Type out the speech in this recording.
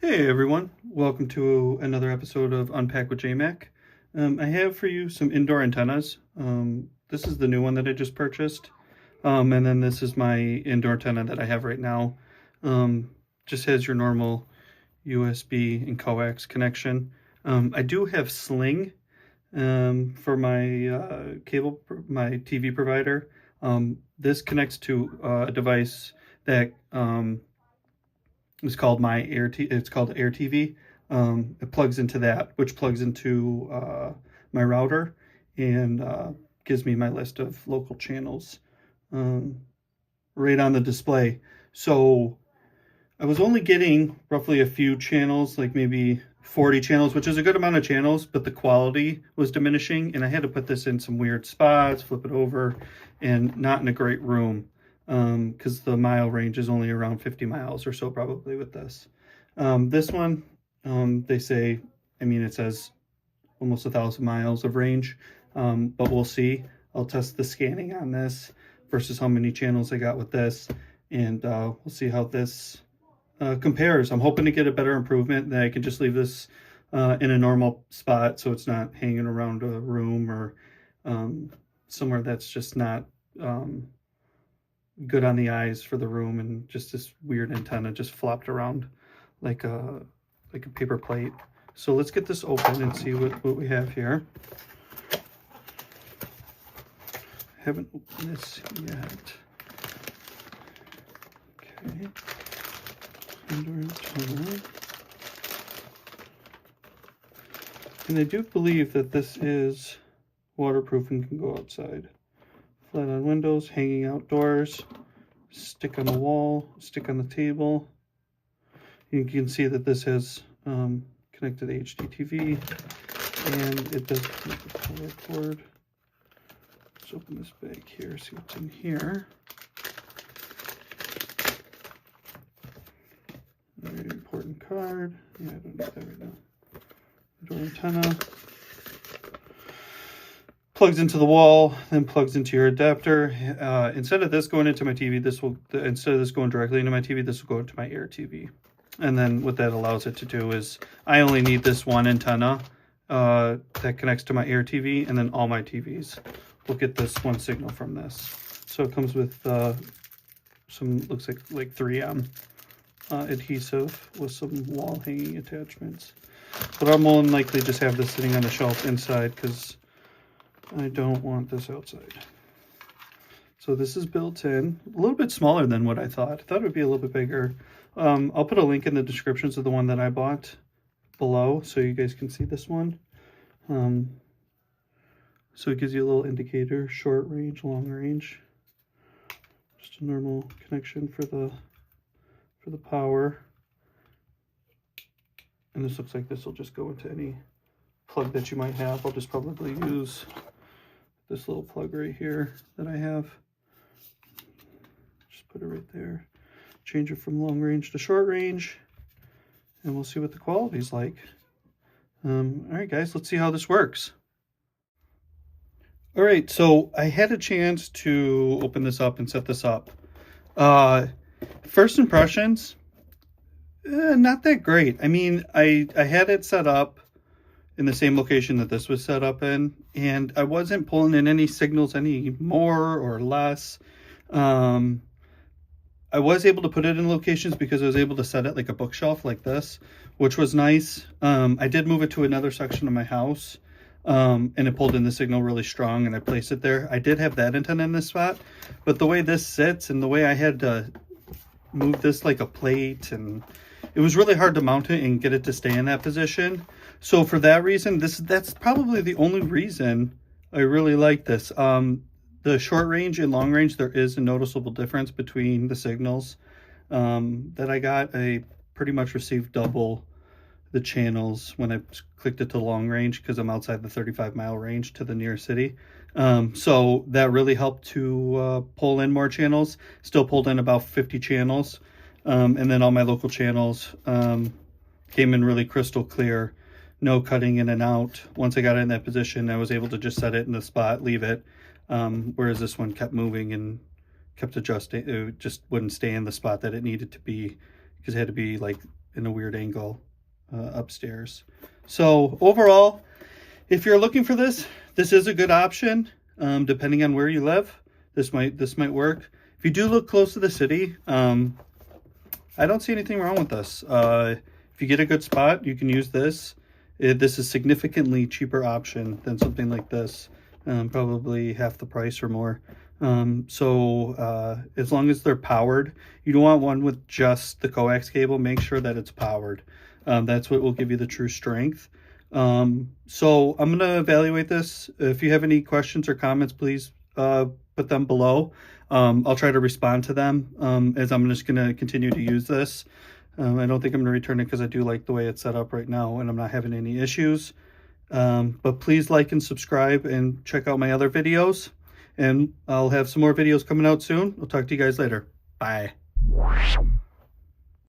Hey everyone, welcome to another episode of Unpack with JMac. I have for you some indoor antennas. This is the new one that I just purchased. And then this is my indoor antenna that I have right now. Just has your normal USB and coax connection. I do have Sling for my my TV provider. This connects to a device that it's called It's called Air TV. It plugs into that, which plugs into my router and gives me my list of local channels right on the display. So I was only getting roughly a few channels, like maybe 40 channels, which is a good amount of channels, but the quality was diminishing, and I had to put this in some weird spots, flip it over, and not in a great room. Because the mile range is only around 50 miles or so probably with this. This one, they say, it says almost 1,000 miles of range, but we'll see. I'll test the scanning on this versus how many channels I got with this, and we'll see how this compares. I'm hoping to get a better improvement, that I can just leave this in a normal spot so it's not hanging around a room or somewhere that's just not good on the eyes for the room, and just this weird antenna just flopped around like a paper plate. So let's get this open and see what we have here. I haven't opened this yet. Okay. Antenna. And I do believe that this is waterproof and can go outside. Flat on windows, hanging outdoors, stick on a wall, stick on the table. You can see that this has connected HDTV, and it does connect the power cord. Let's open this bag here, see what's in here. Very important card. Yeah, I don't need that right now. Indoor antenna. Plugs into the wall, then plugs into your adapter. Instead of this going into my TV, instead of this going directly into my TV, this will go into my Air TV. And then what that allows it to do is, I only need this one antenna that connects to my Air TV, and then all my TVs will get this one signal from this. So it comes with some, looks like 3M adhesive with some wall hanging attachments. But I'll more than likely just have this sitting on the shelf inside, because I don't want this outside. So this is built in, a little bit smaller than what I thought. I thought it would be a little bit bigger. I'll put a link in the descriptions of the one that I bought below, so you guys can see this one. So it gives you a little indicator, short range, long range. Just a normal connection for the power. And this looks like this will just go into any plug that you might have. I'll just probably use this little plug right here that I have. Just put it right there. Change it from long range to short range, and we'll see what the quality's like. All right, guys, let's see how this works. All right, so I had a chance to open this up and set this up. First impressions, not that great. I had it set up in the same location that this was set up in, and I wasn't pulling in any signals any more or less. I was able to put it in locations because I was able to set it like a bookshelf like this, which was nice. I did move it to another section of my house, and it pulled in the signal really strong, and I placed it there. I did have that antenna in this spot, but the way this sits and the way I had to move this like a plate, and it was really hard to mount it and get it to stay in that position. So for that reason, that's probably the only reason I really like this. The short range and long range, there is a noticeable difference between the signals that I got. I pretty much received double the channels when I clicked it to long range, because I'm outside the 35-mile range to the nearest city. So that really helped to pull in more channels. Still pulled in about 50 channels. And then all my local channels came in really crystal clear. No cutting in and out. Once I got it in that position, I was able to just set it in the spot, leave it. Whereas this one kept moving and kept adjusting. It just wouldn't stay in the spot that it needed to be, because it had to be like in a weird angle upstairs. So overall, if you're looking for this, this is a good option. Depending on where you live, this might work. If you do look close to the city, I don't see anything wrong with this. If you get a good spot, you can use this. This is significantly cheaper option than something like this, probably half the price or more. As long as they're powered, you don't want one with just the coax cable. Make sure that it's powered. That's what will give you the true strength. So I'm going to evaluate this. If you have any questions or comments, please put them below. I'll try to respond to them as I'm just going to continue to use this. I don't think I'm going to return it because I do like the way it's set up right now and I'm not having any issues. But please like and subscribe and check out my other videos. And I'll have some more videos coming out soon. I'll talk to you guys later. Bye.